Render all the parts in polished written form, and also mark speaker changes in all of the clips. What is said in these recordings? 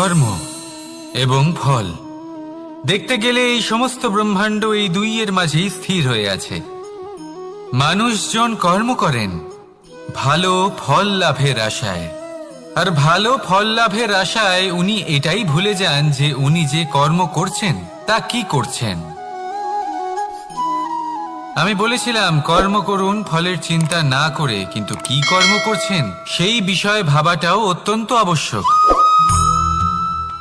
Speaker 1: কর্ম এবং ফল। দেখতে গেলে এই সমস্ত ব্রহ্মাণ্ড এই দুইয়ের মাঝেই স্থির হয়ে আছে। মানুষজন কর্ম করেন ভালো ফল লাভের আশায়, আর ভালো ফল লাভের আশায় উনি এটাই ভুলে যান যে উনি যে কর্ম করছেন তা কি করছেন। আমি বলেছিলাম কর্ম করুন ফলের চিন্তা না করে, কিন্তু কি কর্ম করছেন সেই বিষয়ে ভাবাটাও অত্যন্ত আবশ্যক।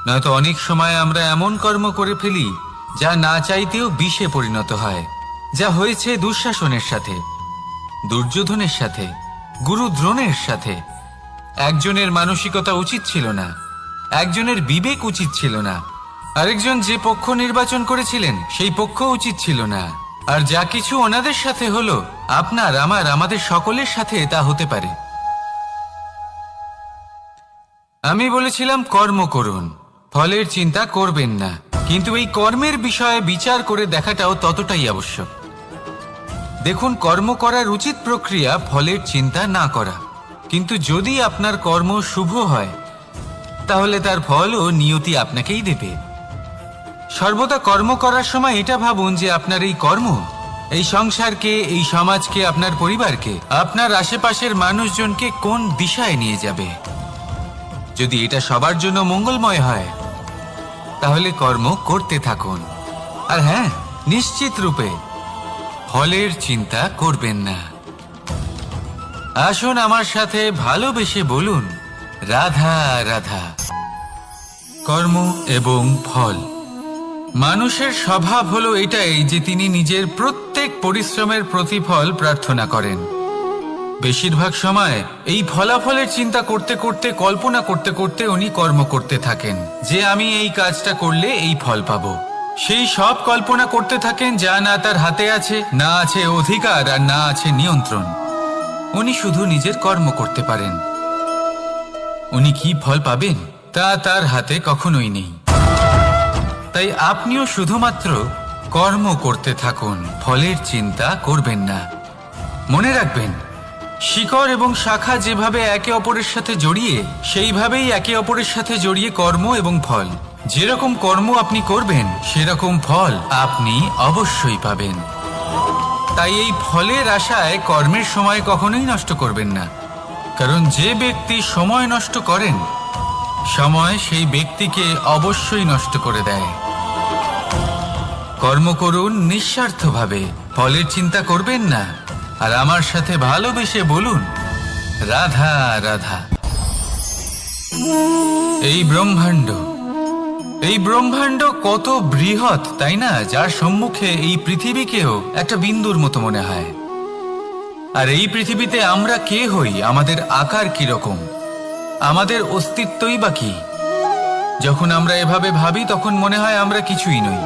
Speaker 1: নয়তো অনেক সময় আমরা এমন কর্ম করে ফেলি যা না চাইতেও বিষে পরিণত হয়, যা হয়েছে দুঃশাসনের সাথে, দুর্যোধনের সাথে, গুরু দ্রোণের সাথে। একজনের মানসিকতা উচিত ছিল না, একজনের বিবেক উচিত ছিল না, আরেকজন যে পক্ষ নির্বাচন করেছিলেন সেই পক্ষ উচিত ছিল না। আর যা কিছু ওনাদের সাথে হলো, আপনার আমার আমাদের সকলের সাথে তা হতে পারে। আমি বলেছিলাম কর্ম করুন, ফলের চিন্তা করবেন না, কিন্তু এই কর্মের বিষয়ে বিচার করে দেখাটাও ততটাই আবশ্যক। দেখুন, কর্ম করার উচিত প্রক্রিয়া ফলের চিন্তা না করা, কিন্তু যদি আপনার কর্ম শুভ হয় তাহলে তার ফলও নিয়তি আপনাকেই দেবে। সর্বদা কর্ম করার সময় এটা ভাবুন যে আপনার এই কর্ম এই সংসারকে, এই সমাজকে, আপনার পরিবারকে, আপনার আশেপাশের মানুষজনকে কোন দিশায় নিয়ে যাবে। যদি এটা সবার জন্য মঙ্গলময় হয় তাহলে কর্ম করতে থাকুন। আর হ্যাঁ, নিশ্চিত রূপে ফলের চিন্তা করবেন না। আসুন আমার সাথে ভালোবেসে বলুন, রাধা রাধা। কর্ম এবং ফল। মানুষের স্বভাব হলো এটাই যে তিনি নিজের প্রত্যেক পরিশ্রমের প্রতিফল প্রার্থনা করেন। বেশিরভাগ সময় এই ফলাফলের চিন্তা করতে করতে, কল্পনা করতে করতে উনি কর্ম করতে থাকেন যে আমি এই কাজটা করলে এই ফল পাবো। সেই সব কল্পনা করতে থাকেন যা না তার হাতে আছে, না আছে অধিকার, আর না আছে নিয়ন্ত্রণ। উনি শুধু নিজের কর্ম করতে পারেন। উনি কি ফল পাবেন তা তার হাতে কখনোই নেই। তাই আপনিও শুধুমাত্র কর্ম করতে থাকুন, ফলের চিন্তা করবেন না। মনে রাখবেন, শিকড় এবং শাখা যেভাবে একে অপরের সাথে জড়িয়ে, সেইভাবেই একে অপরের সাথে জড়িয়ে কর্ম এবং ফল। যেরকম কর্ম আপনি করবেন সেরকম ফল আপনি অবশ্যই পাবেন। তাই এই ফলের আশায় কর্মের সময় কখনোই নষ্ট করবেন না, কারণ যে ব্যক্তি সময় নষ্ট করেন, সময় সেই ব্যক্তিকে অবশ্যই নষ্ট করে দেয়। কর্ম করুন নিঃস্বার্থভাবে, ফলের চিন্তা করবেন না, আর আমার সাথে ভালোবেসে বলুন, রাধা রাধা। এই ব্রহ্মাণ্ড কত বৃহৎ, তাই না? যার সম্মুখে এই পৃথিবীকেও একটা বিন্দুর মতো মনে হয়। আর এই পৃথিবীতে আমরা কে হই, আমাদের আকার কিরকম, আমাদের অস্তিত্বই বা কি? যখন আমরা এভাবে ভাবি তখন মনে হয় আমরা কিছুই নই।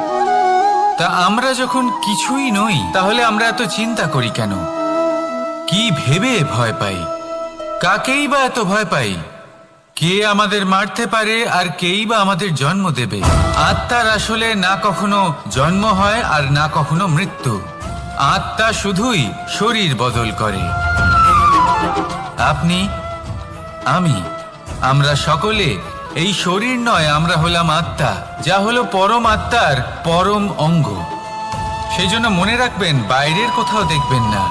Speaker 1: তা আমরা যখন কিছুই নই, তাহলে আমরা এত চিন্তা করি কেন? কি ভেবে ভয় পাই? কাকেই বা এত ভয় পাই? কে আমাদের মারতে পারে আর কেই বা আমাদের জন্ম দেবে? আত্মার আসলে না কখনো জন্ম হয় আর না কখনো মৃত্যু। আত্মা শুধুই শরীর বদল করে। আপনি, আমি, আমরা সকলে এই শরীর নয়, আমরা হলাম আত্মা, যা হলো পরম আত্মার পরম অঙ্গ। সেই জন্য মনে রাখবেন, বাইরের কোথাও দেখবেন না,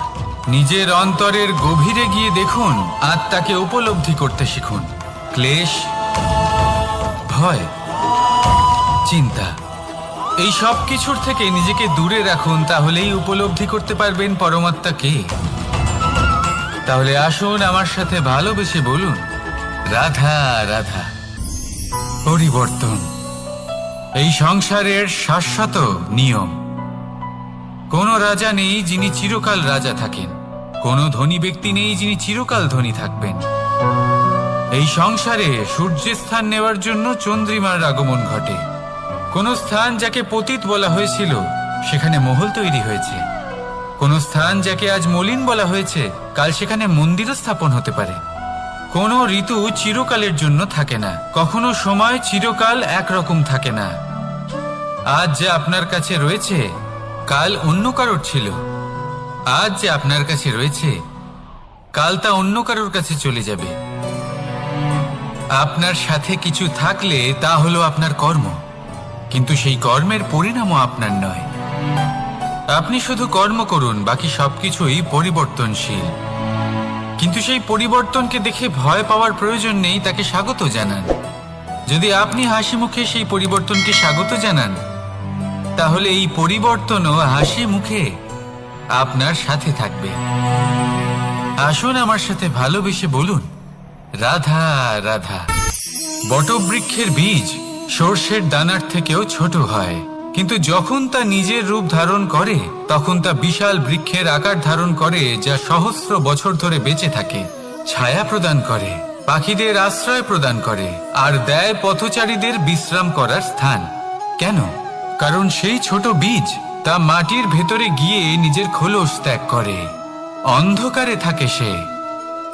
Speaker 1: নিজের অন্তরের গভীরে গিয়ে দেখুন, আত্মাকে উপলব্ধি করতে শিখুন। ক্লেশ, ভয়, চিন্তা, এই সব কিছুর থেকে নিজেকে দূরে রাখুন, তাহলেই উপলব্ধি করতে পারবেন পরমাত্মাকে। তাহলে আসুন আমার সাথে ভালোবেসে বলুন, রাধা রাধা। পরিবর্তন এই সংসারের শাশ্বত নিয়ম। কোনো রাজা নেই যিনি চিরকাল রাজা থাকেন, কোনো ধনী ব্যক্তি নেই যিনি চিরকাল ধনী থাকবেন। এই সংসারে সূর্যের স্থান নেওয়ার জন্য চন্দ্রিমার আগমন ঘটে। কোন স্থান যাকে পতিত বলা হয়েছিল সেখানে মহল তৈরি হয়েছে। কোন স্থান যাকে আজ মলিন বলা হয়েছে, কাল সেখানে মন্দিরও স্থাপন হতে পারে। কোনো ঋতু চিরকালের জন্য থাকে না, কখনো সময় চিরকাল একরকম থাকে না। আজ যে আপনার কাছে রয়েছে কাল অন্য কারোর ছিল, আজ যে আপনার কাছে রয়েছে কাল তা অন্য কারোর কাছে চলে যাবে। আপনার সাথে কিছু থাকলে তা হলো আপনার কর্ম, কিন্তু সেই কর্মের পরিণামও আপনার নয়। আপনি শুধু কর্ম করুন, বাকি সবকিছুই পরিবর্তনশীল। কিন্তু সেই পরিবর্তনকে দেখে ভয় পাওয়ার প্রয়োজন নেই, তাকে স্বাগত জানান। যদি আপনি হাসি মুখে সেই পরিবর্তনকে স্বাগত জানান, তাহলে এই পরিবর্তনও হাসি মুখে আপনার সাথে থাকবে। আসুন আমার সাথে ভালোবেসে বলুন, রাধা রাধা। বটবৃক্ষের বীজ সর্ষের দানার থেকেও ছোট হয়, কিন্তু যখন তা নিজের রূপ ধারণ করে তখন তা বিশাল বৃক্ষের আকার ধারণ করে, যা সহস্র বছর ধরে বেঁচে থাকে, ছায়া প্রদান করে, পাখিদের আশ্রয় প্রদান করে, আর দেয় পথচারীদের বিশ্রাম করার স্থান। কেন? কারণ সেই ছোট বীজ তা মাটির ভেতরে গিয়ে নিজের খোলস ত্যাগ করে। অন্ধকারে থাকে সে,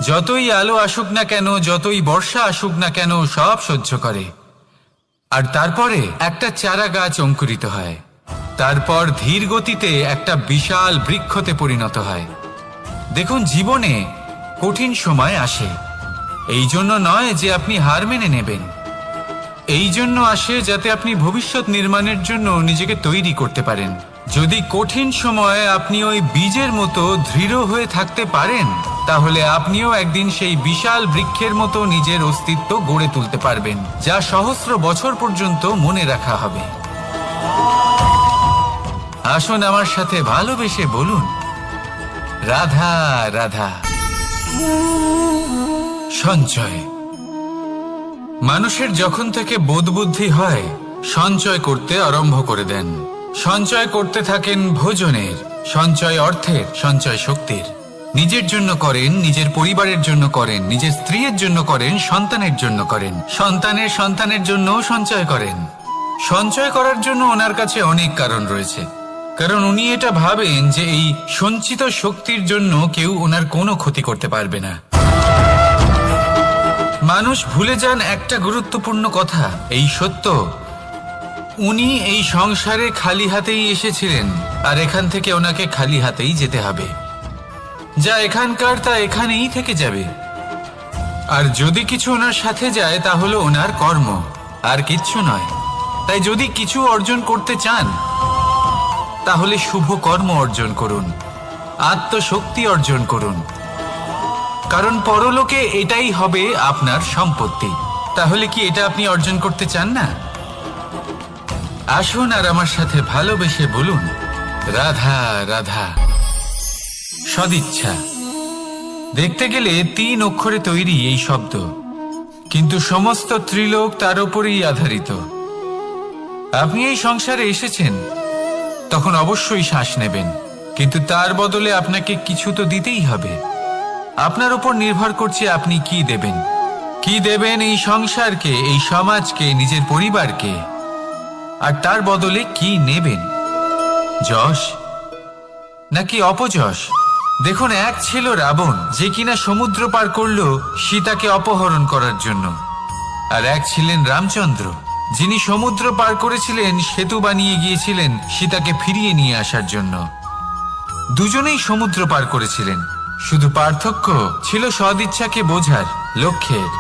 Speaker 1: যতই আলো আসুক না কেন, যতই বর্ষা আসুক না কেন, সব সহ্য করে। আর তারপরে একটা চারা গাছ অঙ্কুরিত হয়, তারপর ধীর গতিতে একটা বিশাল বৃক্ষতে পরিণত হয়। দেখুন, জীবনে কঠিন সময় আসে, এই জন্য নয় যে আপনি হার মেনে নেবেন, এই জন্য আসে যাতে আপনি ভবিষ্যৎ নির্মাণের জন্য নিজেকে তৈরি করতে পারেন। যদি কঠিন সময়ে আপনি ওই বীজের মতো দৃঢ় হয়ে থাকতে পারেন, তাহলে আপনিও একদিন সেই বিশাল বৃক্ষের মতো নিজের অস্তিত্ব গড়ে তুলতে পারবেন, যা সহস্র বছর পর্যন্ত মনে রাখা হবে। আসুন আমার সাথে ভালোবেসে বলুন, রাধা রাধা। সঞ্চয়। মানুষের যখন থেকে বোধবুদ্ধি হয়, সঞ্চয় করতে আরম্ভ করে দেন। সঞ্চয় করতে থাকেন ভোজনের, সঞ্চয় অর্থের, সঞ্চয় শক্তির। নিজের জন্য করেন, নিজের পরিবারের জন্য করেন, নিজের স্ত্রীর জন্য করেন, সন্তানের জন্য করেন, সন্তানের সন্তানের জন্যও সঞ্চয় করেন। সঞ্চয় করার জন্য ওনার কাছে অনেক কারণ রয়েছে, কারণ উনি এটা ভাবেন যে এই সঞ্চিত শক্তির জন্য কেউ ওনার কোনো ক্ষতি করতে পারবে না। মানুষ ভুলে যান একটা গুরুত্বপূর্ণ কথা, এই সত্য, উনি এই সংসারে খালি হাতেই এসেছিলেন, আর এখান থেকে ওনাকে খালি হাতেই যেতে হবে। যা এখানকার তা এখানেই থেকে যাবে। আর যদি কিছু ওনার সাথে যায় তা হলো ওনার কর্ম, আর কিচ্ছু নয়। তাই যদি কিছু অর্জন করতে চান, তাহলে শুভ কর্ম অর্জন করুন, আত্মশক্তি অর্জন করুন, কারণ পরলোকে এটাই হবে আপনার সম্পত্তি। তাহলে কি এটা আপনি অর্জন করতে চান না? আসুন আর আমার সাথে ভালোবেসে বলুন, রাধা রাধা। সদিচ্ছা। দেখতে গেলে 3 অক্ষরে তৈরি এই শব্দ, কিন্তু সমস্ত ত্রিলোক তার উপরেই আধারিত। আপনি এই সংসারে এসেছেন, তখন অবশ্যই শ্বাস নেবেন, কিন্তু তার বদলে আপনাকে কিছু তো দিতেই হবে। আপনার উপর নির্ভর করছে আপনি কি দেবেন। কি দেবেন এই সংসারকে, এই সমাজকে, নিজের পরিবারকে, আর তার বদলে কি নেবেন? যশ নাকি অপযশ? দেখুন, এক ছিল রাবণ, যে কিনা সমুদ্র পার করল সীতাকে অপহরণ করার জন্য, আর এক ছিলেন রামচন্দ্র, যিনি সমুদ্র পার করেছিলেন, সেতু বানিয়ে গিয়েছিলেন সীতাকে ফিরিয়ে নিয়ে আসার জন্য। দুজনেই সমুদ্র পার করেছিলেন, শুধু পার্থক্য ছিল সদিচ্ছাকে বোঝার, লক্ষ্যের।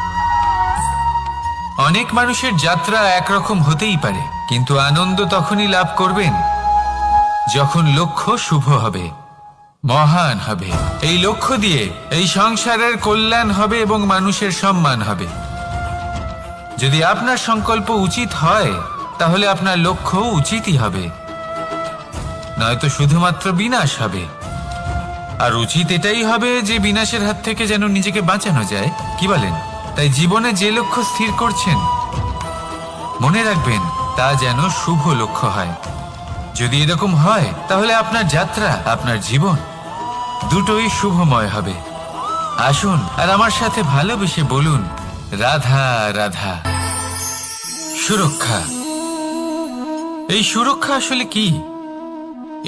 Speaker 1: অনেক মানুষের যাত্রা একরকম হতেই পারে, কিন্তু আনন্দ তখনই লাভ করবেন যখন লক্ষ্য শুভ হবে, মহান হবে। এই লক্ষ্য দিয়ে এই সংসারের কল্যাণ হবে এবং মানুষের সম্মান হবে। যদি আপনার সংকল্প উচিত হয়, তাহলে আপনার লক্ষ্য উচিতই হবে, নয়তো শুধুমাত্র বিনাশ হবে। আর উচিত এটাই হবে যে বিনাশের হাত থেকে যেন নিজেকে বাঁচানো যায়, কি বলেন? তাই জীবনে যে লক্ষ্য স্থির করছেন, মনে রাখবেন তা যেন শুভ লক্ষ্য হয়। যদি এরকম হয়, তাহলে আপনার যাত্রা, আপনার জীবন দুটোই শুভময় হবে। আসুন আর আমার সাথে ভালোবেসে বলুন, রাধা রাধা। সুরক্ষা। এই সুরক্ষা আসলে কি?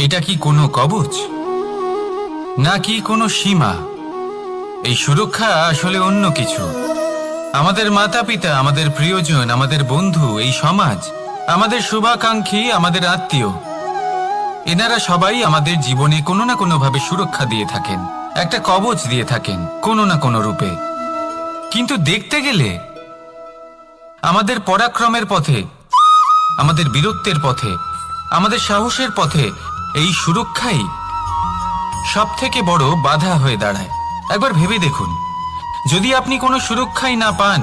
Speaker 1: এটা কি কোনো কবচ নাকি কোনো সীমা? এই সুরক্ষা আসলে অন্য কিছু। আমাদের মাতা পিতা, আমাদের প্রিয়জন, আমাদের বন্ধু, এই সমাজ, আমাদের শুভাকাঙ্ক্ষী, আমাদের আত্মীয়, এনারা সবাই আমাদের জীবনে কোনো না কোনো ভাবে সুরক্ষা দিয়ে থাকেন, একটা কবচ দিয়ে থাকেন কোনো না কোনো রূপে। কিন্তু দেখতে গেলে আমাদের পরাক্রমের পথে, আমাদের বীরত্বের পথে, আমাদের সাহসের পথে এই সুরক্ষাই সব থেকে বড় বাধা হয়ে দাঁড়ায়। একবার ভেবে দেখুন, যদি আপনি কোনো সুরক্ষাই না পান,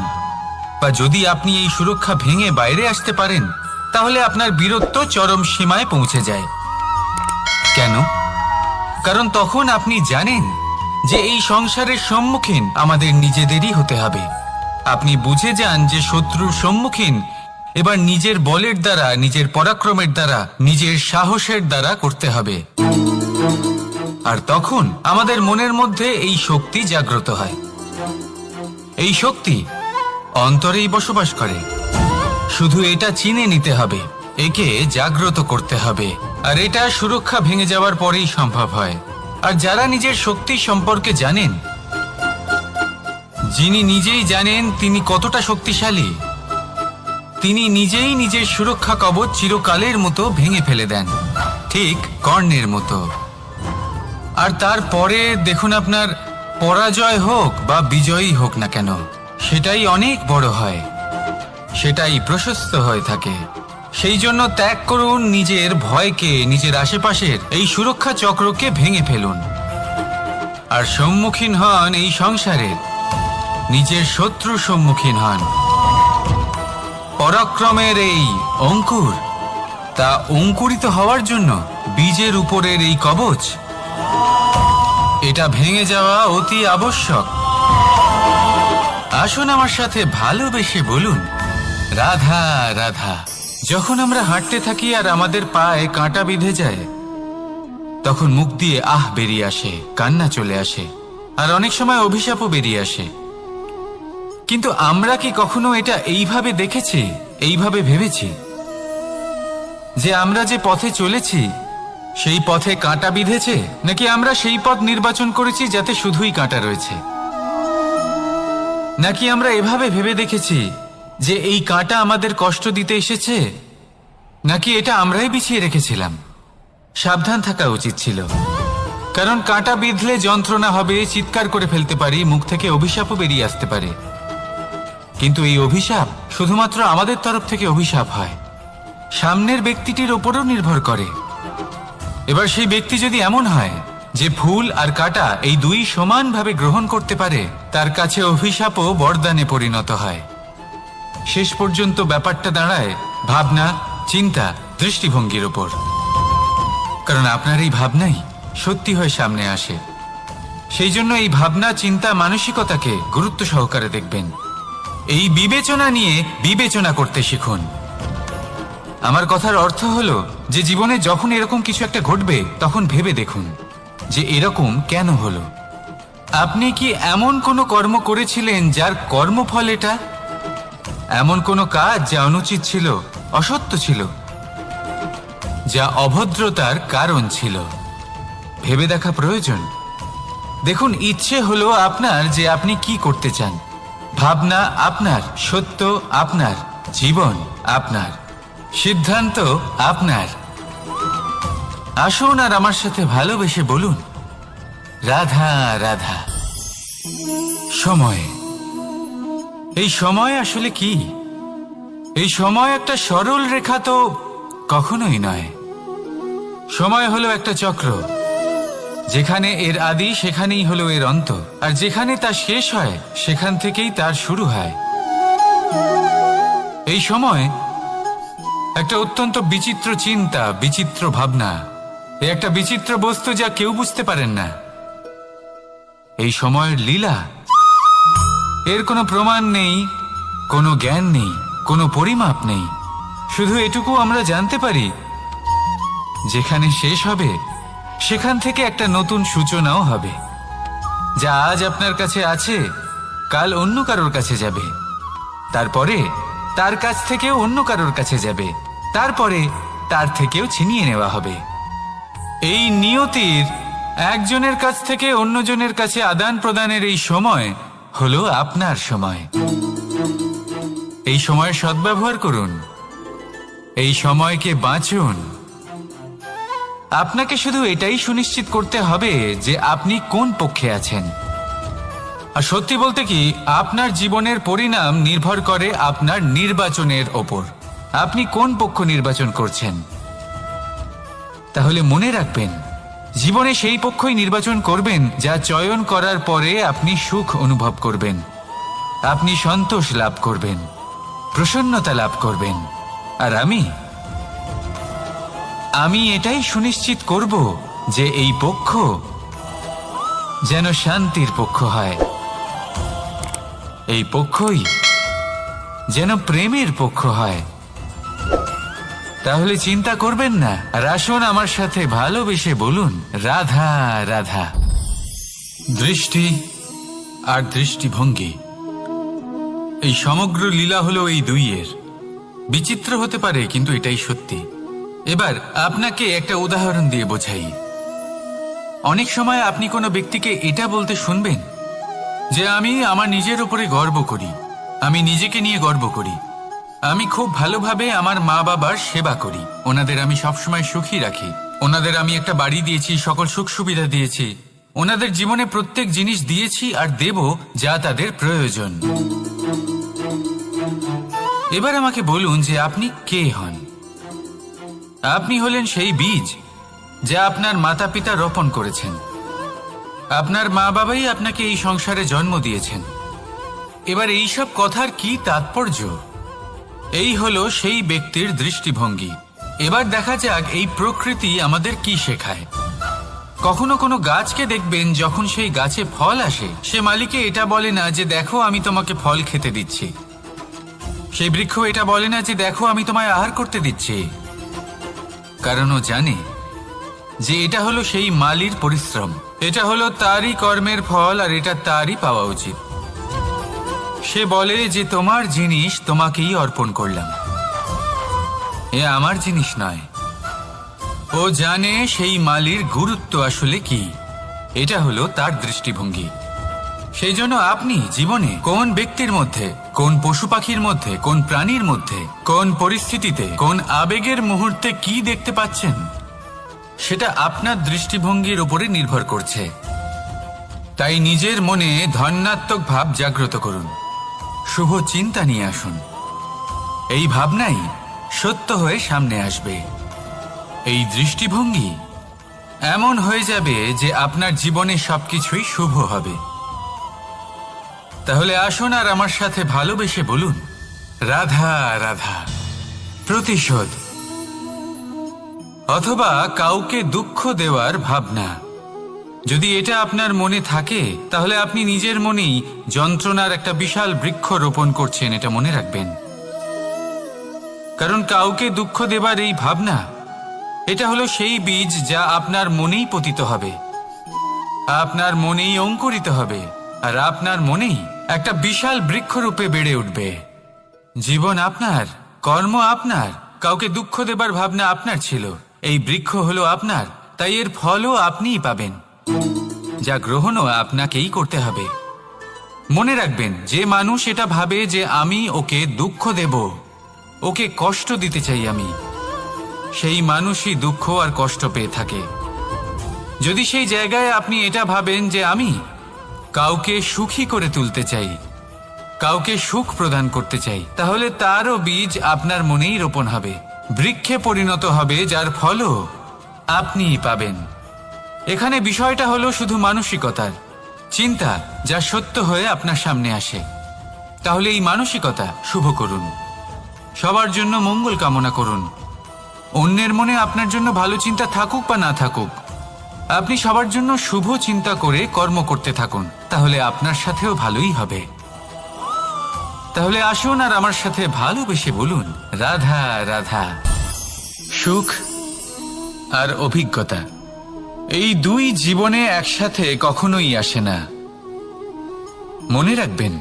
Speaker 1: বা যদি আপনি এই সুরক্ষা ভেঙে বাইরে আসতে পারেন, তাহলে আপনার বীরত্ব চরম সীমায় পৌঁছে যায়। কেন? কারণ তখন আপনি জানেন যে এই সংসারের সম্মুখীন আমাদের নিজেদেরই হতে হবে। আপনি বুঝে যান যে শত্রুর সম্মুখীন এবার নিজের বলের দ্বারা, নিজের পরাক্রমের দ্বারা, নিজের সাহসের দ্বারা করতে হবে। আর তখন আমাদের মনের মধ্যে এই শক্তি জাগ্রত হয়। এই শক্তি অন্তরেই বসবাস করে। শুধু এটা চিনে নিতে হবে, একে জাগ্রত করতে হবে। আর এটা সুরক্ষা ভেঙে যাওয়ার পরেই সম্ভব হয়। আর যারা নিজের শক্তি সম্পর্কে জানেন, যিনি নিজেই জানেন তিনি কতটা শক্তিশালী, তিনি নিজেই নিজের সুরক্ষা কবচ চিরকালের মতো ভেঙে ফেলে দেন, ঠিক কর্ণের মতো। আর তারপরে দেখুন, আপনার পরাজয় হোক বা বিজয়ী হোক না কেন, সেটাই অনেক বড় হয়, সেটাই প্রশস্ত হয়ে থাকে। সেই জন্য ত্যাগ করুন নিজের ভয়কে, নিজের আশেপাশের এই সুরক্ষা চক্রকে ভেঙে ফেলুন। আর সম্মুখীন হন এই সংসারের নিজের শত্রুর সম্মুখীন হন। পরাক্রমের এই অঙ্কুর, তা অঙ্কুরিত হওয়ার জন্য বীজের উপরের এই কবচ, এটা ভেঙে যাওয়া অতি আবশ্যক। আসুন আমার সাথে ভালোবেসে বলুন, রাধা রাধা। যখন আমরা হাঁটতে থাকি আর আমাদের পায়ে কাঁটা বিঁধে যায়, তখন মুখ দিয়ে আহ বেরিয়ে আসে, কান্না চলে আসে, আর অনেক সময় অভিশাপও বেরিয়ে আসে। কিন্তু আমরা কি কখনো এটা এইভাবে দেখেছি, এইভাবে ভেবেছি যে আমরা যে পথে চলেছি সেই পথে কাঁটা বিঁধেছে, নাকি আমরা সেই পথ নির্বাচন করেছি যাতে শুধুই কাঁটা রয়েছে? নাকি আমরা এভাবে ভেবে দেখেছি যে এই কাঁটা আমাদের কষ্ট দিতে এসেছে, নাকি এটা আমরাই বিছিয়ে রেখেছিলাম? সাবধান থাকা উচিত ছিল, কারণ কাঁটা বিঁধলে যন্ত্রণা হবে, চিৎকার করে ফেলতে পারি, মুখ থেকে অভিশাপও বেরিয়ে আসতে পারে। কিন্তু এই অভিশাপ শুধুমাত্র আমাদের তরফ থেকে অভিশাপ হয়, সামনের ব্যক্তিটির ওপরও নির্ভর করে। এবার সেই ব্যক্তি যদি এমন হয় যে ফুল আর কাঁটা এই দুই সমানভাবে গ্রহণ করতে পারে, তার কাছে অভিশাপও বরদানে পরিণত হয়। শেষ পর্যন্ত ব্যাপারটা দাঁড়ায় ভাবনা, চিন্তা, দৃষ্টিভঙ্গির ওপর। কারণ আপনার এই ভাবনাই সত্যি হয়ে সামনে আসে। সেই জন্য এই ভাবনা, চিন্তা, মানসিকতাকে গুরুত্ব সহকারে দেখবেন। এই বিবেচনা নিয়ে বিবেচনা করতে শিখুন। আমার কথার অর্থ হলো যে জীবনে যখন এরকম কিছু একটা ঘটবে, তখন ভেবে দেখুন যে এরকম কেন হলো। আপনি কি এমন কোনো কর্ম করেছিলেন যার কর্মফল এটা? এমন কোনো কাজ যা অনুচিত ছিল, অসত্য ছিল, যা অভদ্রতার কারণ ছিল? ভেবে দেখা প্রয়োজন। দেখুন, ইচ্ছে হলো আপনার যে আপনি কি করতে চান, ভাবনা আপনার, সত্য আপনার, জীবন আপনার, সিদ্ধান্ত আপনার। আসুন আর আমার সাথে ভালোবেসে বলুন, রাধা রাধা। সময়, এই সময় আসলে কি? এই সময় একটা সরল রেখা তো কখনোই নয়। সময় হলো একটা চক্র, যেখানে এর আদি সেখানেই হলো এর অন্ত, আর যেখানে তা শেষ হয় সেখান থেকেই তার শুরু হয়। এই সময় একটা অত্যন্ত বিচিত্র চিন্তা, বিচিত্র ভাবনা, একটা বিচিত্র বস্তু যা কেউ বুঝতে পারেন না। এই সময়ের লীলা, এর কোনো প্রমাণ নেই, কোনো জ্ঞান নেই, কোনো পরিমাপ নেই। শুধু এটুকু আমরা জানতে পারি, যেখানে শেষ হবে সেখান থেকে একটা নতুন সূচনাও হবে। যা আজ আপনার কাছে আছে, কাল অন্য কারোর কাছে যাবে, তারপরে তার কাছ থেকেও অন্য কারোর কাছে যাবে, তারপরে তার থেকেও ছিনিয়ে নেওয়া হবে। এই নিয়তির একজনের কাছ থেকে অন্যজনের কাছে আদান প্রদানের এই সময় হলো আপনার সময়। এই সময়ের সদ্ব্যবহার করুন, এই সময়কে বাঁচুন। আপনাকে শুধু এটাই সুনিশ্চিত করতে হবে যে আপনি কোন পক্ষে আছেন। আর সত্যি বলতে কি, আপনার জীবনের পরিণাম নির্ভর করে আপনার নির্বাচনের ওপর। আপনি কোন পক্ষ নির্বাচন করছেন। তাহলে মনে রাখবেন, জীবনে সেই পক্ষই নির্বাচন করবেন যা চয়ন করার পরে আপনি সুখ অনুভব করবেন, আপনি সন্তোষ লাভ করবেন, প্রসন্নতা লাভ করবেন। আর আমি এটাই সুনিশ্চিত করব যে এই পক্ষ যেন শান্তির পক্ষ হয়, এই পক্ষই যেন প্রেমের পক্ষ হয়। তাহলে চিন্তা করবেন না, আর আসুন আমার সাথে ভালোবেসে বলুন, রাধা রাধা। দৃষ্টি আর দৃষ্টিভঙ্গি, এই সমগ্র লীলা হলো এই দুইয়ের। বিচিত্র হতে পারে, কিন্তু এটাই সত্যি। এবার আপনাকে একটা উদাহরণ দিয়ে বোঝাই। অনেক সময় আপনি কোনো ব্যক্তিকে এটা বলতে শুনবেন যে আমি আমার নিজের উপরে গর্ব করি, আমি নিজেকে নিয়ে গর্ব করি, আমি খুব ভালোভাবে আমার মা বাবার সেবা করি, ওনাদের আমি সবসময় সুখী রাখি, ওনাদের আমি একটা বাড়ি দিয়েছি, সকল সুখ সুবিধা দিয়েছি, ওনাদের জীবনে প্রত্যেক জিনিস দিয়েছি আর দেব যা তাদের প্রয়োজন। এবার আমাকে বলুন যে আপনি কে হন। আপনি হলেন সেই বীজ যা আপনার মাতা পিতা রোপণ করেছেন। আপনার মা বাবাই আপনাকে এই সংসারে জন্ম দিয়েছেন। এবার এইসব কথার কি তাৎপর্য? এই হলো সেই ব্যক্তির দৃষ্টিভঙ্গি। এবার দেখা যাক এই প্রকৃতি আমাদের কি শেখায়। কখনো কোনো গাছকে দেখবেন, যখন সেই গাছে ফল আসে, সে মালিকে এটা বলে না যে দেখো আমি তোমাকে ফল খেতে দিচ্ছি। সেই বৃক্ষ এটা বলে না যে দেখো আমি তোমায় আহার করতে দিচ্ছি, কারণ ও জানে যে এটা হলো সেই মালির পরিশ্রম, এটা হলো তারই কর্মের ফল, আর এটা তারই পাওয়া উচিত। সে বলে যে তোমার জিনিস তোমাকেই অর্পণ করলাম, এ আমার জিনিস নয়। ও জানে সেই মালির গুরুত্ব আসলে কি। এটা হলো তার দৃষ্টিভঙ্গি। সেই জন্য আপনি জীবনে কোন ব্যক্তির মধ্যে, কোন পশু পাখির মধ্যে, কোন প্রাণীর মধ্যে, কোন পরিস্থিতিতে, কোন আবেগের মুহূর্তে কি দেখতে পাচ্ছেন, সেটা আপনার দৃষ্টিভঙ্গির উপরে নির্ভর করছে। তাই নিজের মনে ধন্যাত্মক ভাব জাগ্রত করুন, শুভ চিন্তা নিয়ে আসুন। এই ভাবনাই সত্য হয়ে সামনে আসবে। এই দৃষ্টিভঙ্গি এমন হয়ে যাবে যে আপনার জীবনে সবকিছুই শুভ হবে। তাহলে আসুন আর আমার সাথে ভালোবেসে বলুন, রাধা রাধা। প্রতিশোধ অথবা কাউকে দুঃখ দেওয়ার ভাবনা, যদি এটা আপনার মনে থাকে, তাহলে আপনি নিজের মনেই যন্ত্রণার একটা বিশাল বৃক্ষ রোপণ করছেন, এটা মনে রাখবেন। কারণ কাউকে দুঃখ দেবার এই ভাবনা, এটা হলো সেই বীজ যা আপনার মনেই পতিত হবে, আপনার মনেই অঙ্কুরিত হবে, আর আপনার মনেই একটা বিশাল বৃক্ষরূপে বেড়ে উঠবে। জীবন আপনার, কর্ম আপনার, কাউকে দুঃখ দেবার ভাবনা আপনার ছিল, এই বৃক্ষ হলো আপনার, তাই এর ফলও আপনিই পাবেন, যা গ্রহণও আপনাকেই করতে হবে। মনে রাখবেন, যে মানুষ এটা ভাবে যে আমি ওকে দুঃখ দেব, ওকে কষ্ট দিতে চাই আমি, সেই মানুষই দুঃখ আর কষ্ট পেয়ে থাকে। যদি সেই জায়গায় আপনি এটা ভাবেন যে আমি কাউকে সুখী করে তুলতে চাই, কাউকে সুখ প্রদান করতে চাই, তাহলে তারও বীজ আপনার মনেই রোপণ হবে, বৃক্ষে পরিণত হবে, যার ফলও আপনিই পাবেন। এখানে বিষয়টা হলো শুধু মানসিকতার চিন্তা, যা সত্য হয়ে আপনার সামনে আসে। তাহলে এই মানসিকতা শুভ করুন, সবার জন্য মঙ্গল কামনা করুন। অন্যের মনে আপনার জন্য ভালো চিন্তা থাকুক বা না থাকুক, আপনি সবার জন্য শুভ চিন্তা করে কর্ম করতে থাকুন, তাহলে আপনার সাথেও ভালোই হবে। তাহলে আসুন আর আমার সাথে ভালোবেসে বলুন, রাধা রাধা। সুখ আর অভিজ্ঞতা, এই দুই জীবনে একসাথে কখনোই আসে না। মনে রাখবেন,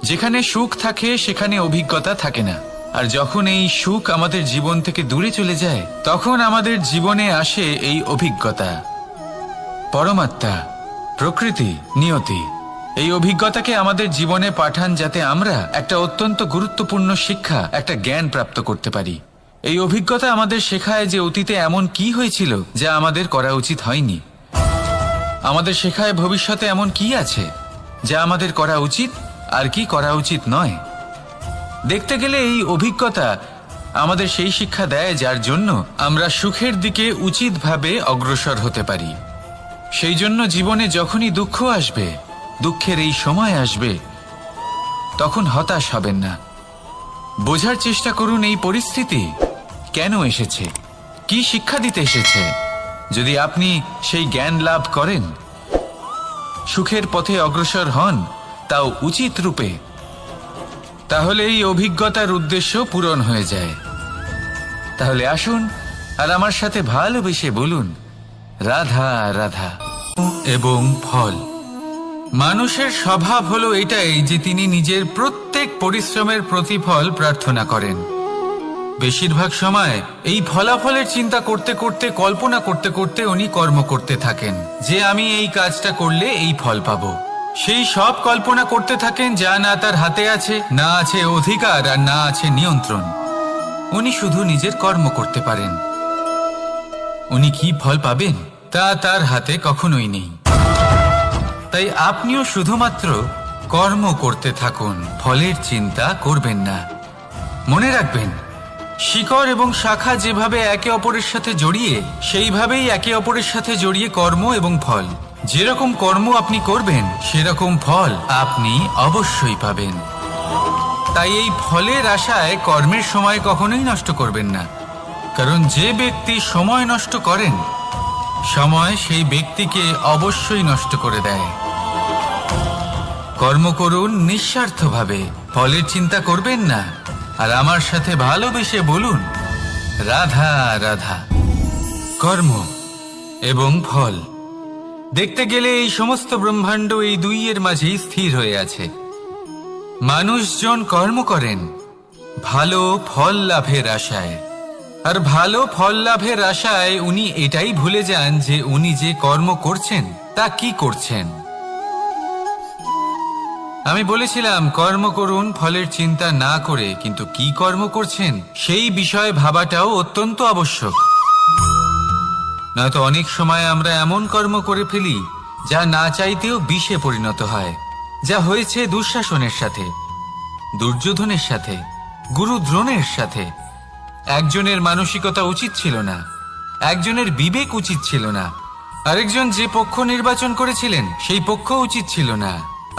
Speaker 1: যেখানে সুখ থাকে সেখানে অভিজ্ঞতা থাকে না, আর যখন এই সুখ আমাদের জীবন থেকে দূরে চলে যায়, তখন আমাদের জীবনে আসে এই অভিজ্ঞতা। পরমাত্মা, প্রকৃতি, নিয়তি এই অভিজ্ঞতাকে আমাদের জীবনে পাঠান, যাতে আমরা একটা অত্যন্ত গুরুত্বপূর্ণ শিক্ষা, একটা জ্ঞান প্রাপ্ত করতে পারি। এই অভিজ্ঞতা আমাদের শেখায় যে অতীতে এমন কি হয়েছিল যা আমাদের করা উচিত হয়নি, আমাদের শেখায় ভবিষ্যতে এমন কি আছে যা আমাদের করা উচিত আর কি করা উচিত নয়। দেখতে গেলে এই অভিজ্ঞতা আমাদের সেই শিক্ষা দেয় যার জন্য আমরা সুখের দিকে উচিতভাবে অগ্রসর হতে পারি। সেই জন্য জীবনে যখনই দুঃখ আসবে, দুঃখের এই সময় আসবে, তখন হতাশ হবেন না। বোঝার চেষ্টা করুন এই পরিস্থিতি কেন এসেছে, কি শিক্ষা দিতে এসেছে। যদি আপনি সেই জ্ঞান লাভ করেন, সুখের পথে অগ্রসর হন, তাও উচিত রূপে, তাহলে এই অভিজ্ঞতার উদ্দেশ্য পূরণ হয়ে যায়। তাহলে আসুন আর আমার সাথে ভালোবেসে বলুন, রাধা রাধা। এবং ফল, মানুষের স্বভাব হলো এটাই যে তিনি নিজের প্রত্যেক পরিশ্রমের প্রতিফল প্রার্থনা করেন। বেশিরভাগ সময় এই ফলাফলের চিন্তা করতে করতে, কল্পনা করতে করতে উনি কর্ম করতে থাকেন যে আমি এই কাজটা করলে এই ফল পাবো। সেই সব কল্পনা করতে থাকেন যা না তার হাতে আছে, না আছে অধিকার আর না আছে নিয়ন্ত্রণ। উনি শুধু নিজের কর্ম করতে পারেন। উনি কি ফল পাবেন তা তার হাতে কখনোই নেই। তাই আপনিও শুধুমাত্র কর্ম করতে থাকুন, ফলের চিন্তা করবেন না। মনে রাখবেন, শিকড় এবং শাখা যেভাবে একে অপরের সাথে জড়িয়ে, সেইভাবেই একে অপরের সাথে জড়িয়ে কর্ম এবং ফল। যেরকম কর্ম আপনি করবেন সেরকম ফল আপনি অবশ্যই পাবেন। তাই এই ফলের আশায় কর্মের সময় কখনোই নষ্ট করবেন না, কারণ যে ব্যক্তি সময় নষ্ট করেন, সময় সেই ব্যক্তিকে অবশ্যই নষ্ট করে দেয়। কর্ম করুন নিঃস্বার্থভাবে, ফলের চিন্তা করবেন না, আর আমার সাথে ভালোবেসে বলুন, রাধা রাধা। কর্ম এবং ফল, দেখতে গেলে এই সমস্ত ব্রহ্মাণ্ড এই দুইয়ের মাঝেই স্থির হয়ে আছে। মানুষজন কর্ম করেন ভালো ফল লাভের আশায়, আর ভালো ফল লাভের আশায় উনি এটাই ভুলে যান যে উনি যে কর্ম করছেন তা কি করছেন। আমি বলেছিলাম কর্ম করুন ফলের চিন্তা না করে, কিন্তু কি কর্ম করছেন সেই বিষয়ে ভাবাটাও অত্যন্ত আবশ্যক। নয়তো অনেক সময় আমরা এমন কর্ম করে ফেলি যা না চাইতেও বিষে পরিণত হয়, যা হয়েছে দুঃশাসনের সাথে, দুর্যোধনের সাথে, গুরু দ্রোণের সাথে। একজনের মানসিকতা উচিত ছিল না, একজনের বিবেক উচিত ছিল না, আরেকজন যে পক্ষ নির্বাচন করেছিলেন সেই পক্ষ উচিত ছিল না।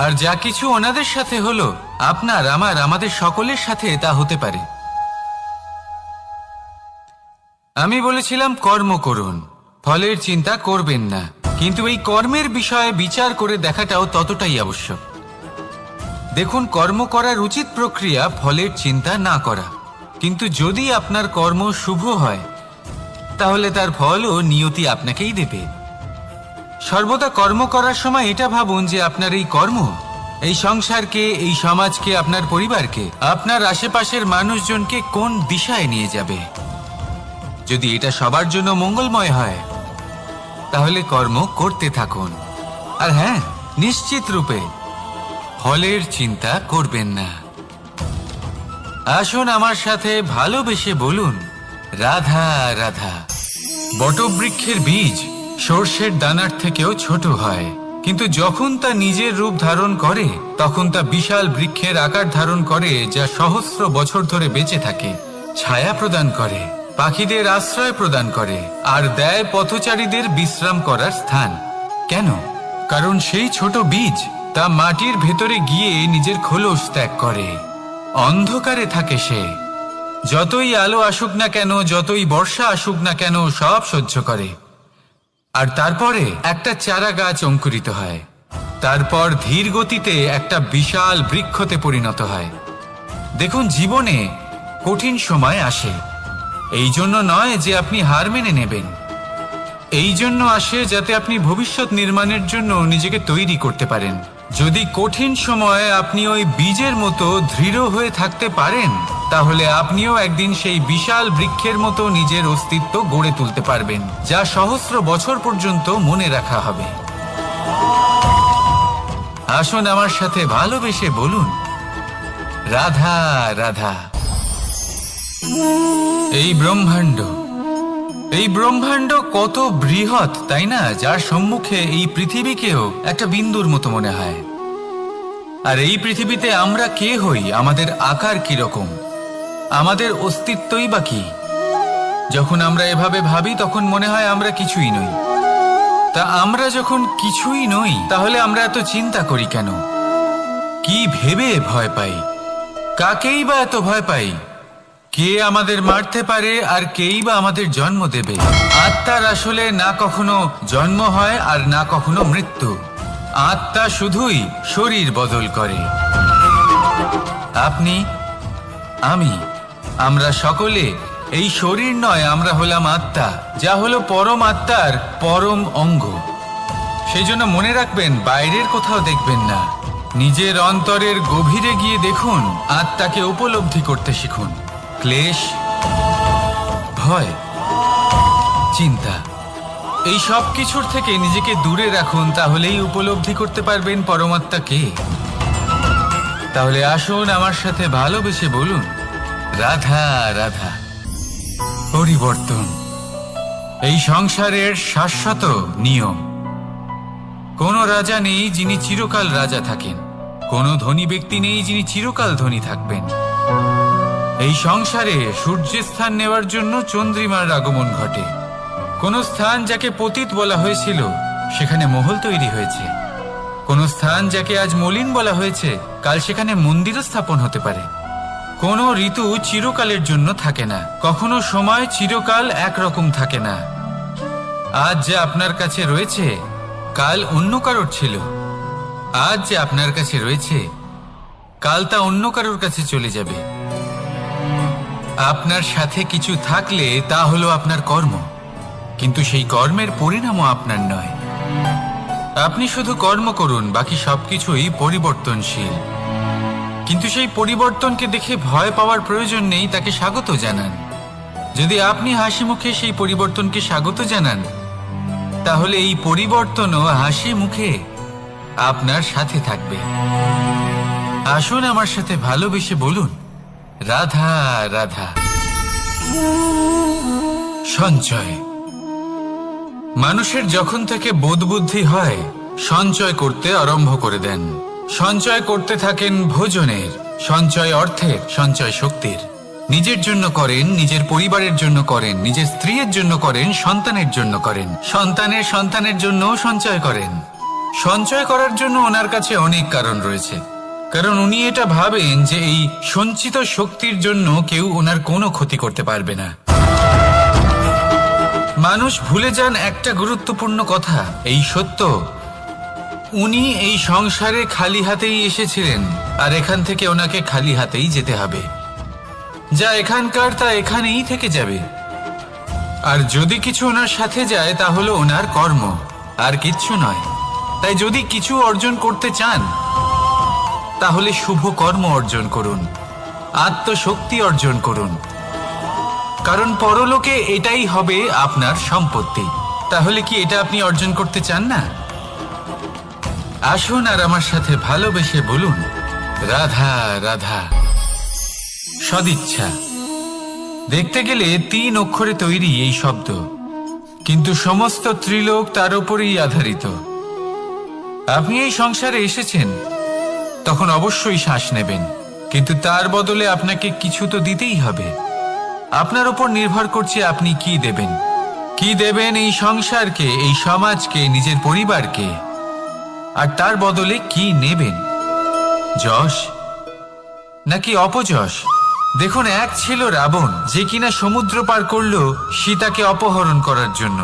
Speaker 1: আর যা কিছু ওনাদের সাথে হলো, আপনার আমার আমাদের সকলের সাথে তা হতে পারে। আমি বলেছিলাম কর্ম করুন, ফলের চিন্তা করবেন না, কিন্তু এই কর্মের বিষয়ে বিচার করে দেখাটাও ততটাই আবশ্যক। দেখুন, কর্ম করার উচিত প্রক্রিয়া ফলের চিন্তা না করা, কিন্তু যদি আপনার কর্ম শুভ হয় তাহলে তার ফলও নিয়তি আপনাকেই দেবে। সর্বদা কর্ম করার সময় এটা ভাবুন যে আপনার এই কর্ম এই সংসারকে, এই সমাজকে, আপনার পরিবারকে, আপনার আশেপাশের মানুষজনকে কোন দিশায় নিয়ে যাবে। যদি এটা সবার জন্য মঙ্গলময় হয় তাহলে কর্ম করতে থাকুন। আর হ্যাঁ, নিশ্চিত রূপে ফলের চিন্তা করবেন না। আসুন আমার সাথে ভালোবেসে বলুন, রাধা রাধা। বটবৃক্ষের বীজ সর্ষের দানার থেকেও ছোট হয়, কিন্তু যখন তা নিজের রূপ ধারণ করে তখন তা বিশাল বৃক্ষের আকার ধারণ করে, যা সহস্র বছর ধরে বেঁচে থাকে, ছায়া প্রদান করে, পাখিদের আশ্রয় প্রদান করে, আর দেয় পথচারীদের বিশ্রাম করার স্থান। কেন? কারণ সেই ছোট বীজ তা মাটির ভেতরে গিয়ে নিজের খোলস ত্যাগ করে। অন্ধকারে থাকে সে, যতই আলো আসুক না কেন, যতই বর্ষা আসুক না কেন, সব সহ্য করে। আর তারপরে একটা চারা গাছ অঙ্কুরিত হয়, তারপর ধীর গতিতে একটা বিশাল বৃক্ষতে পরিণত হয়। দেখুন, জীবনে কঠিন সময় আসে, এই জন্য নয় যে আপনি হার মেনে নেবেন, এই জন্য আসে যাতে আপনি ভবিষ্যৎ নির্মাণের জন্য নিজেকে তৈরি করতে পারেন। যদি কঠিন সময়ে আপনি ওই বীজের মতো দৃঢ় হয়ে থাকতে পারেন, তাহলে আপনিও একদিন সেই বিশাল বৃক্ষের মতো নিজের অস্তিত্ব গড়ে তুলতে পারবেন, যা সহস্র বছর পর্যন্ত মনে রাখা হবে। আসুন আমার সাথে ভালোবেসে বলুন, রাধা রাধা। এই ব্রহ্মাণ্ড কত বৃহৎ, তাই না? যার সম্মুখে এই পৃথিবীকেও একটা বিন্দুর মতো মনে হয়। আর এই পৃথিবীতে আমরা কে হই, আমাদের আকার কিরকম, আমাদের অস্তিত্বই বা কি? যখন আমরা এভাবে ভাবি তখন মনে হয় আমরা কিছুই নই। তা আমরা যখন কিছুই নই তাহলে আমরা এত চিন্তা করি কেন? কি ভেবে ভয় পাই? কাকেই বা এত ভয় পাই? কে আমাদের মারতে পারে আর কেই বা আমাদের জন্ম দেবে? আত্মার আসলে না কখনো জন্ম হয় আর না কখনো মৃত্যু। আত্মা শুধুই শরীর বদল করে। আপনি, আমি, আমরা সকলে এই শরীর নয়, আমরা হলাম আত্মা, যা হলো পরম আত্মার পরম অঙ্গ। সেই জন্য মনে রাখবেন, বাইরের কোথাও দেখবেন না, নিজের অন্তরের গভীরে গিয়ে দেখুন, আত্মাকে উপলব্ধি করতে শিখুন। ক্লেশ, ভয়, চিন্তা, এই সব কিছুর থেকে নিজেকে দূরে রাখুন, তাহলেই উপলব্ধি করতে পারবেন পরমাত্মা কে। তাহলে আসুন আমার সাথে ভালোবেসে বলুন, রাধা রাধা। পরিবর্তন এই সংসারের শাশ্বত নিয়ম। কোনো রাজা নেই যিনি চিরকাল রাজা থাকেন, কোনো ধনী ব্যক্তি নেই যিনি চিরকাল ধনী থাকবেন। এই সংসারে সূর্যের স্থান নেওয়ার জন্য চন্দ্রিমার আগমন ঘটে। কোন স্থান যাকে পতিত বলা হয়েছিল সেখানে মহল তৈরি হয়েছে। কোন স্থান যাকে আজ মলিন বলা হয়েছে কাল সেখানে মন্দিরও স্থাপন হতে পারে। কোনো ঋতু চিরকালের জন্য থাকে না, কখনো সময় চিরকাল একরকম থাকে না। আজ যে আপনার কাছে রয়েছে কাল অন্য কারোর ছিল। আজ যে আপনার কাছে রয়েছে কাল তা অন্য কারোর কাছে চলে যাবে। আপনার সাথে কিছু থাকলে তা হলো আপনার কর্ম, কিন্তু সেই কর্মের পরিণামও আপনার নয়। আপনি শুধু কর্ম করুন, বাকি সবকিছুই পরিবর্তনশীল। কিন্তু সেই পরিবর্তনকে দেখে ভয় পাওয়ার প্রয়োজন নেই, তাকে স্বাগত জানান। যদি আপনি হাসি মুখে সেই পরিবর্তনকে স্বাগত জানান, তাহলে এই পরিবর্তনও হাসি মুখে আপনার সাথে থাকবে। আসুন আমার সাথে ভালোবেসে বলুন, রাধা রাধা। সঞ্চয়। মানুষের যখন থেকে বোধ বুদ্ধি হয় সঞ্চয় করতে আরম্ভ করে দেন। সঞ্চয় করতে থাকেন ভোজনের, সঞ্চয় অর্থের, সঞ্চয় শক্তির। নিজের জন্য করেন, নিজের পরিবারের জন্য করেন, নিজের স্ত্রীর জন্য করেন, সন্তানের জন্য করেন, সন্তানের সন্তানের জন্যও সঞ্চয় করেন। সঞ্চয় করার জন্য ওনার কাছে অনেক কারণ রয়েছে, কারণ উনি এটা ভাবেন যে এই সঞ্চিত শক্তির জন্য কেউ ওনার কোনো ক্ষতি করতে পারবে না। মানুষ ভুলে যান একটা গুরুত্বপূর্ণ কথা, এই সত্য, উনি এই সংসারে খালি হাতেই এসেছিলেন আর এখান থেকে ওনাকে খালি হাতেই যেতে হবে। যা এখানকার তা এখানেই থেকে যাবে। আর যদি কিছু ওনার সাথে যায় তা হলো ওনার কর্ম, আর কিচ্ছু নয়। তাই যদি কিছু অর্জন করতে চান তাহলে শুভ কর্ম অর্জন করুন, আত্মশক্তি অর্জন করুন, কারণ পরলোকে এটাই হবে আপনার সম্পত্তি। তাহলে কি এটা আপনি অর্জন করতে চান না? আসুন আর আমার সাথে ভালোবেসে বলুন, রাধা রাধা। সদিচ্ছা। দেখতে গেলে 3 অক্ষরে তৈরি এই শব্দ, কিন্তু সমস্ত ত্রিলোক তার উপরেই আধারিত। আপনি এই সংসারে এসেছেন, তখন অবশ্যই শ্বাস নেবেন, কিন্তু তার বদলে আপনাকে কিছু তো দিতেই হবে। আপনার উপর নির্ভর করছে আপনি কি দেবেন। কি দেবেন এই সংসারকে, এই সমাজকে, নিজের পরিবারকে, আর তার বদলে কি নেবেন? যশ নাকি অপযশ? দেখুন, এক ছিল রাবণ, যে কিনা সমুদ্র পার করলো সীতাকে অপহরণ করার জন্য,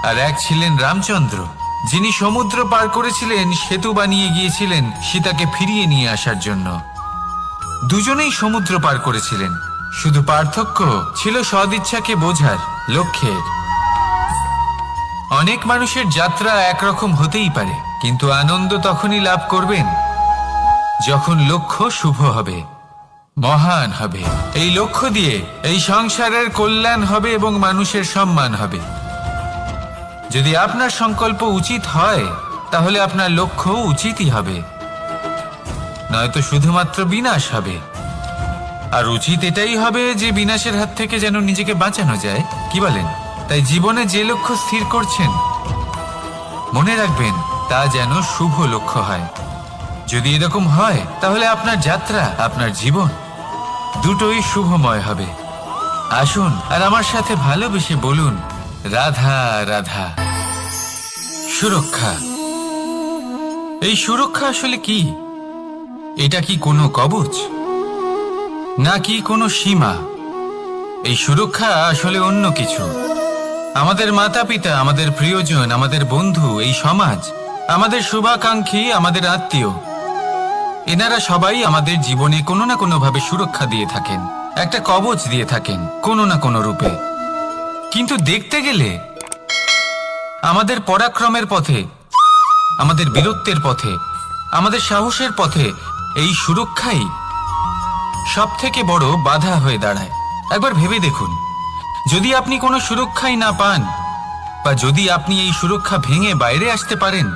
Speaker 1: আর এক ছিলেন রামচন্দ্র, যিনি সমুদ্র পার করেছিলেন, সেতু বানিয়ে গিয়েছিলেন সীতাকে ফিরিয়ে নিয়ে আসার জন্য। দুজনেই সমুদ্র পার করেছিলেন, শুধু পার্থক্য ছিল সদিচ্ছাকে বোঝার, লক্ষ্যের। অনেক মানুষের যাত্রা একরকম হতেই পারে, কিন্তু আনন্দ তখনই লাভ করবেন যখন লক্ষ্য শুভ হবে, মহান হবে। এই লক্ষ্য দিয়ে এই সংসারের কল্যাণ হবে এবং মানুষের সম্মান হবে। যদি আপনার সংকল্প উচিত হয় তাহলে আপনার লক্ষ্য উচিতই হবে, নয়তো শুধুমাত্র বিনাশ হবে। আর উচিত এটাই হবে যে বিনাশের হাত থেকে যেন নিজেকে বাঁচানো যায়, কি বলেন? তাই জীবনে যে লক্ষ্য স্থির করছেন মনে রাখবেন তা যেন শুভ লক্ষ্য হয়। যদি এরকম হয় তাহলে আপনার যাত্রা, আপনার জীবন দুটোই শুভময় হবে। আসুন আর আমার সাথে ভালোবেসে বলুন, রাধা রাধা। সুরক্ষা। এই সুরক্ষা আসলে কি? এটা কি কোনো কবচ, নাকি কোনো সীমা? এই সুরক্ষা আসলে অন্য কিছু। আমাদের মাতা পিতা, আমাদের প্রিয়জন, আমাদের বন্ধু, এই সমাজ, আমাদের শুভাকাঙ্ক্ষী, আমাদের আত্মীয়, এনারা সবাই আমাদের জীবনে কোনো না কোনো ভাবে সুরক্ষা দিয়ে থাকেন, একটা কবচ দিয়ে থাকেন কোনো না কোনো রূপে। কিন্তু দেখতে গেলে আমাদের পরাক্রমের পথে, আমাদের বীরত্বের পথে, আমাদের সাহসের পথে এই সুরক্ষাই সব থেকে বড় বাধা হয়ে দাঁড়ায়। একবার ভেবে দেখুন, যদি আপনি কোনো সুরক্ষাই না পান, বা যদি আপনি এই সুরক্ষা ভেঙে বাইরে আসতে পারেন,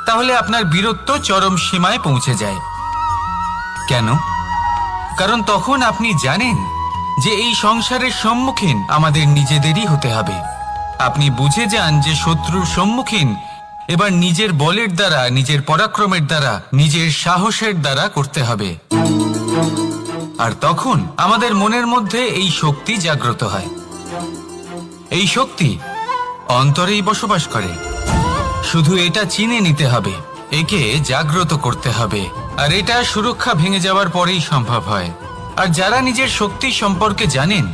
Speaker 1: তাহলে আপনার বীরত্ব চরম সীমায় পৌঁছে যায়। কেন? কারণ তখন আপনি জানেন যে এই সংসারের সম্মুখীন আমাদের নিজেদেরই হতে হবে। আপনি বুঝে যান যে শত্রুর সম্মুখীন এবার নিজের বলের দ্বারা, নিজের পরাক্রমের দ্বারা, নিজের সাহসের দ্বারা করতে হবে। আর তখন আমাদের মনের মধ্যে এই শক্তি জাগ্রত হয়। এই শক্তি অন্তরেই বসবাস করে। শুধু এটা চিনে নিতে হবে, একে জাগ্রত করতে হবে। আর এটা সুরক্ষা ভেঙে যাওয়ার পরেই সম্ভব হয়। আর যারা নিজের শক্তি সম্পর্কে জানেন,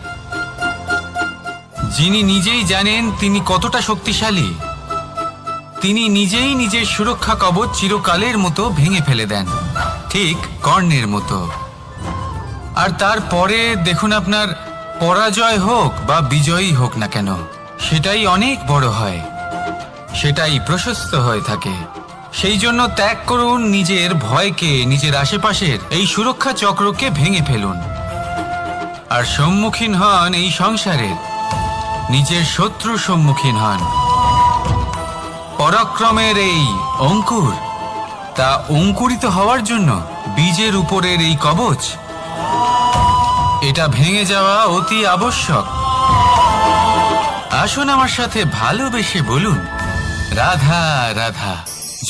Speaker 1: যিনি নিজেই জানেন তিনি কতটা শক্তিশালী, তিনি নিজেই নিজের সুরক্ষা কবচ চিরকালের মতো ভেঙে ফেলে দেন, ঠিক কর্ণের মতো। আর তারপরে দেখুন, আপনার পরাজয় হোক বা বিজয়ী হোক না কেন, সেটাই অনেক বড় হয়, সেটাই প্রশস্ত হয়ে থাকে। সেই জন্য ত্যাগ করুন নিজের ভয়কে, নিজের আশেপাশের এই সুরক্ষা চক্রকে ভেঙে ফেলুন, আর সম্মুখীন হন এই সংসারের নিজের শত্রুর সম্মুখীন হন। পরাক্রমের এই অঙ্কুর, তা অঙ্কুরিত হওয়ার জন্য বীজের উপরের এই কবচ, এটা ভেঙে যাওয়া অতি আবশ্যক। আসুন আমার সাথে ভালোবেসে বলুন, রাধা রাধা।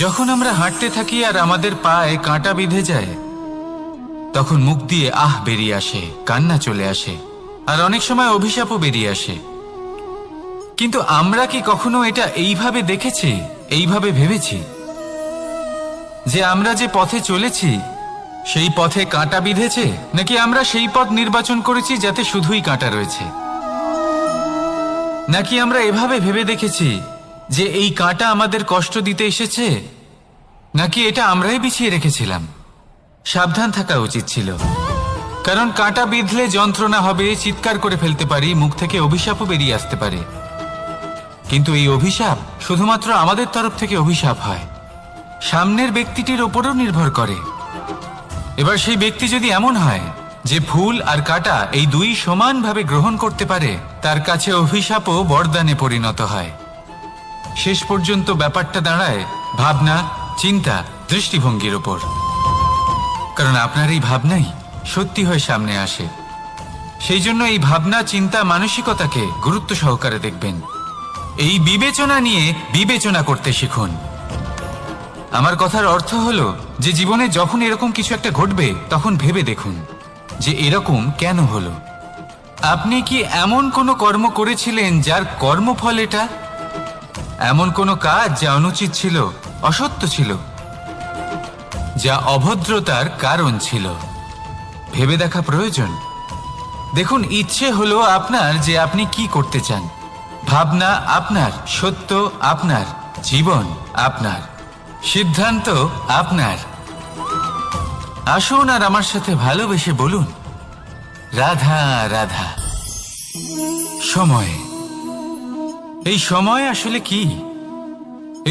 Speaker 1: যখন আমরা হাঁটতে থাকি আর আমাদের পায়ে কাঁটা বিঁধে যায়, তখন মুখ দিয়ে আহ বেরিয়ে আসে, কান্না চলে আসে, আর অনেক সময় অভিশাপও বেরিয়ে আসে। কিন্তু আমরা কি কখনো এটা এইভাবে দেখেছি, এইভাবে ভেবেছি যে আমরা যে পথে চলেছি সেই পথে কাঁটা বিঁধেছে, নাকি আমরা সেই পথ নির্বাচন করেছি যাতে শুধুই কাঁটা রয়েছে? নাকি আমরা এভাবে ভেবে দেখেছি যে এই কাঁটা আমাদের কষ্ট দিতে এসেছে, নাকি এটা আমরাই বিছিয়ে রেখেছিলাম? সাবধান থাকা উচিত ছিল, কারণ কাঁটা বিঁধলে যন্ত্রণা হবে, চিৎকার করে ফেলতে পারি, মুখ থেকে অভিশাপও বেরিয়ে আসতে পারে। কিন্তু এই অভিশাপ শুধুমাত্র আমাদের তরফ থেকে অভিশাপ হয়, সামনের ব্যক্তিটির ওপরও নির্ভর করে। এবার সেই ব্যক্তি যদি এমন হয় যে ফুল আর কাঁটা এই দুই সমানভাবে গ্রহণ করতে পারে, তার কাছে অভিশাপও বরদানে পরিণত হয়। শেষ পর্যন্ত ব্যাপারটা দাঁড়ায় ভাবনা, চিন্তা, দৃষ্টিভঙ্গির ওপর। কারণ আপনার এই ভাবনাই সত্যি হয়ে সামনে আসে। সেই জন্য এই ভাবনা, চিন্তা, মানসিকতাকে গুরুত্ব সহকারে দেখবেন। এই বিবেচনা নিয়ে বিবেচনা করতে শিখুন। আমার কথার অর্থ হলো যে জীবনে যখন এরকম কিছু একটা ঘটবে, তখন ভেবে দেখুন যে এরকম কেন হলো। আপনি কি এমন কোনো কর্ম করেছিলেন যার কর্মফল এটা? এমন কোনো কাজ যা অনুচিত ছিল, অসত্য ছিল, যা অভদ্রতার কারণ ছিল? ভেবে দেখা প্রয়োজন। দেখুন, ইচ্ছে হলো আপনার যে আপনি কি করতে চান, ভাবনা আপনার, সত্য আপনার, জীবন আপনার, সিদ্ধান্ত আপনার। আসুন আর আমার সাথে ভালোবেসে বলুন, রাধা রাধা। সময়। এই সময় আসলে কি?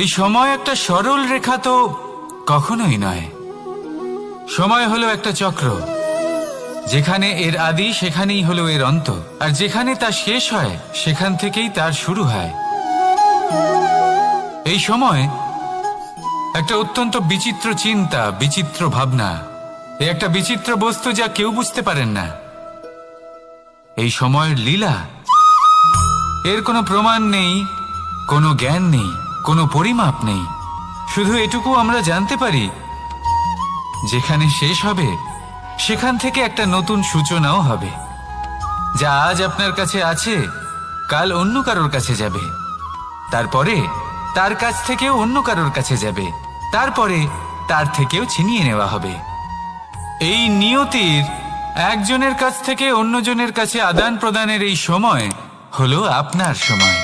Speaker 1: এই সময় একটা সরল রেখা তো কখনোই নয়। সময় হলো একটা চক্র, যেখানে এর আদি সেখানেই হলো এর অন্ত, আর যেখানে তা শেষ হয় সেখান থেকেই তার শুরু হয়। এই সময় একটা অত্যন্ত বিচিত্র চিন্তা, বিচিত্র ভাবনা, এ একটা বিচিত্র বস্তু যা কেউ বুঝতে পারেন না। এই সময়ের লীলা, এর কোনো প্রমাণ নেই, কোনো জ্ঞান নেই, কোনো পরিমাপ নেই। শুধু এটুকু আমরা জানতে পারি যেখানে শেষ হবে সেখান থেকে একটা নতুন সূচনাও হবে। যা আজ আপনার কাছে আছে কাল অন্য কারোর কাছে যাবে, তারপরে তার কাছ থেকেও অন্য কারোর কাছে যাবে, তারপরে তার থেকেও ছিনিয়ে নেওয়া হবে। এই নিয়তির একজনের কাছ থেকে অন্যজনের কাছে আদান প্রদানের এই সময় হলো আপনার সময়।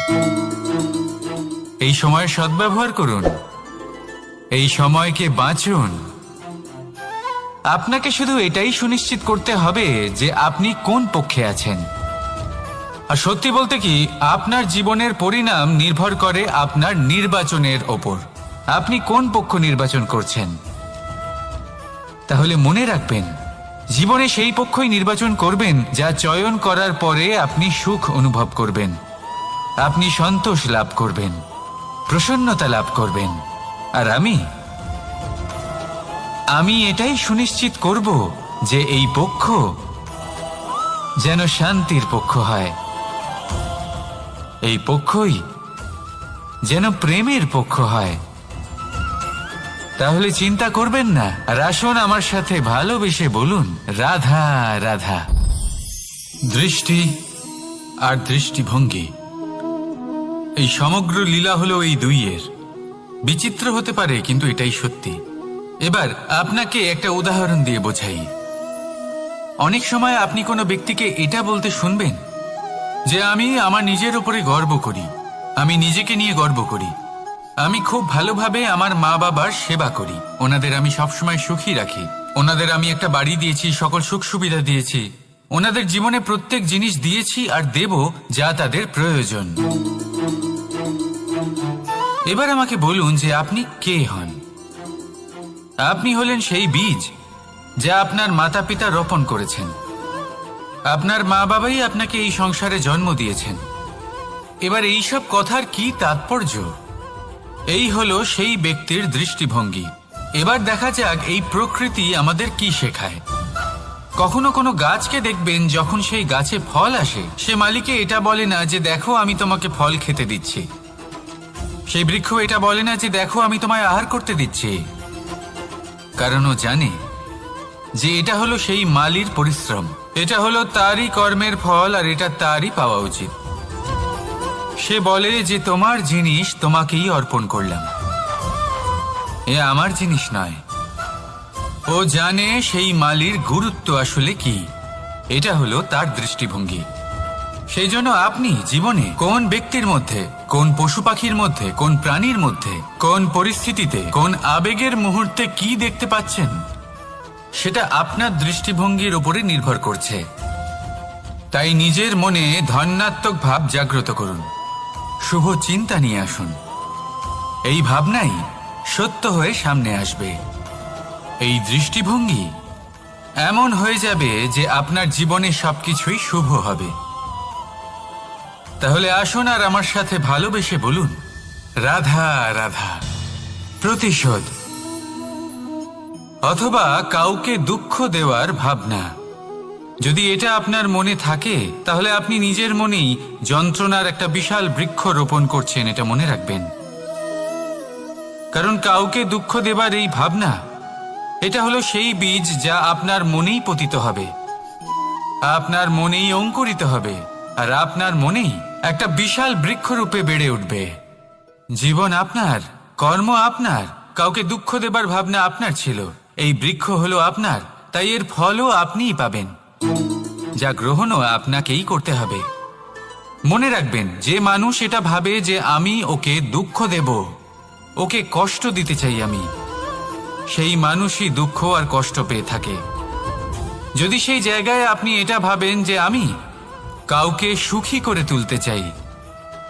Speaker 1: এই সময়ের সদ্ব্যবহার করুন, এই সময়কে বাঁচুন। আপনাকে শুধু এটাই সুনিশ্চিত করতে হবে যে আপনি কোন পক্ষে আছেন। আর সত্যি বলতে কি, আপনার জীবনের পরিণাম নির্ভর করে আপনার নির্বাচনের ওপর। আপনি কোন পক্ষ নির্বাচন করছেন। তাহলে মনে রাখবেন, জীবনে সেই পক্ষই নির্বাচন করবেন যা চয়ন করার পরে আপনি সুখ অনুভব করবেন, আপনি সন্তোষ লাভ করবেন, প্রসন্নতা লাভ করবেন। আর আমি এটাই সুনিশ্চিত করব যে এই পক্ষ যেন শান্তির পক্ষ হয়, এই পক্ষই যেন প্রেমের পক্ষ হয়। তাহলে চিন্তা করবেন না, আর আসুন আমার সাথে ভালোবেসে বলুন, রাধা রাধা। দৃষ্টি আর দৃষ্টিভঙ্গি, এই সমগ্র লীলা হলো এই দুইয়ের। বিচিত্র হতে পারে, কিন্তু এটাই সত্যি। এবার আপনাকে একটা উদাহরণ দিয়ে বোঝাই। অনেক সময় আপনি কোনো ব্যক্তিকে এটা বলতে শুনবেন যে আমি আমার নিজের উপরে গর্ব করি, আমি নিজেকে নিয়ে গর্ব করি, আমি খুব ভালোভাবে আমার মা বাবার সেবা করি, ওনাদের আমি সবসময় সুখী রাখি, ওনাদের আমি একটা বাড়ি দিয়েছি, সকল সুখ সুবিধা দিয়েছি, ওনাদের জীবনে প্রত্যেক জিনিস দিয়েছি আর দেব যা তাদের প্রয়োজন। এবার আমাকে বলুন যে আপনি কে হন। আপনি হলেন সেই বীজ যা আপনার মাতা পিতা রোপণ করেছেন। আপনার মা বাবাই আপনাকে এই সংসারে জন্ম দিয়েছেন। এবার এইসব কথার কি তাৎপর্য? এই হলো সেই ব্যক্তির দৃষ্টিভঙ্গি। এবার দেখা যাক এই প্রকৃতি আমাদের কি শেখায়। কখনো কোনো গাছকে দেখবেন, যখন সেই গাছে ফল আসে, সে মালিকে এটা বলে না যে দেখো আমি তোমাকে ফল খেতে দিচ্ছি। সেই বৃক্ষ এটা বলে না যে দেখো আমি তোমায় আহার করতে দিচ্ছি, কারণ ও জানে যে এটা হলো সেই মালির পরিশ্রম, এটা হলো তারই কর্মের ফল, আর এটা তারই পাওয়া উচিত। সে বলে যে তোমার জিনিস তোমাকেই অর্পণ করলাম, এ আমার জিনিস নয়। ও জানে সেই মালির গুরুত্ব আসলে কি। এটা হলো তার দৃষ্টিভঙ্গি। সেই জন্য আপনি জীবনে কোন ব্যক্তির মধ্যে, কোন পশু পাখির মধ্যে, কোন প্রাণীর মধ্যে, কোন পরিস্থিতিতে, কোন আবেগের মুহূর্তে কি দেখতে পাচ্ছেন, সেটা আপনার দৃষ্টিভঙ্গির উপরে নির্ভর করছে। তাই নিজের মনে ধন্যাত্মক ভাব জাগ্রত করুন, শুভ চিন্তা নিয়ে আসুন। এই ভাবনাই সত্য হয়ে সামনে আসবে। এই দৃষ্টিভঙ্গি এমন হয়ে যাবে যে আপনার জীবনে সবকিছুই শুভ হবে। তাহলে আসুন আর আমার সাথে ভালোবেসে বলুন, রাধা রাধা। প্রতিশোধ অথবা কাউকে দুঃখ দেওয়ার ভাবনা, যদি এটা আপনার মনে থাকে, তাহলে আপনি নিজের মনেই যন্ত্রণার একটা বিশাল বৃক্ষ রোপণ করছেন, এটা মনে রাখবেন। কারণ কাউকে দুঃখ দেবার এই ভাবনা, এটা হলো সেই বীজ যা আপনার মনেই পতিত হবে, আপনার মনেই অঙ্কুরিত হবে, আর আপনার মনেই একটা বিশাল বৃক্ষরূপে বেড়ে উঠবে। জীবন আপনার, কর্ম আপনার, কাউকে দুঃখ দেবার ভাবনা আপনার ছিল, এই বৃক্ষ হলো আপনার, তাই এর ফলও আপনিই পাবেন, যা গ্রহণও আপনাকেই করতে হবে। মনে রাখবেন, যে মানুষ এটা ভাবে যে আমি ওকে দুঃখ দেব, ওকে কষ্ট দিতে চাই আমি, সেই মানুষই দুঃখ আর কষ্ট পেয়ে থাকে। যদি সেই জায়গায় আপনি এটা ভাবেন যে আমি কাউকে সুখী করে তুলতে চাই,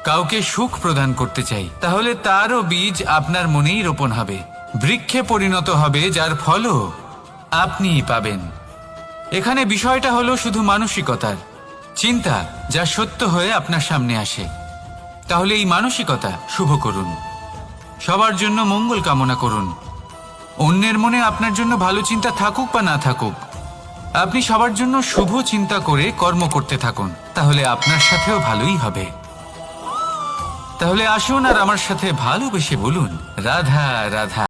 Speaker 1: কাউকে সুখ প্রদান করতে চাই, তাহলে তারও বীজ আপনার মনেই রোপণ হবে, বৃক্ষে পরিণত হবে, যার ফলও আপনিই পাবেন। এখানে বিষয়টা হলো শুধু মানসিকতার চিন্তা, যা সত্য হয়ে আপনার সামনে আসে। তাহলে এই মানসিকতা শুভ করুন, সবার জন্য মঙ্গল কামনা করুন। অন্যের মনে আপনার জন্য ভালো চিন্তা থাকুক বা না থাকুক, আপনি সবার জন্য শুভ চিন্তা করে কর্ম করতে থাকুন, তাহলে আপনার সাথেও ভালোই হবে। তাহলে আসুন আর আমার সাথে ভালোবেসে বলুন, রাধা রাধা।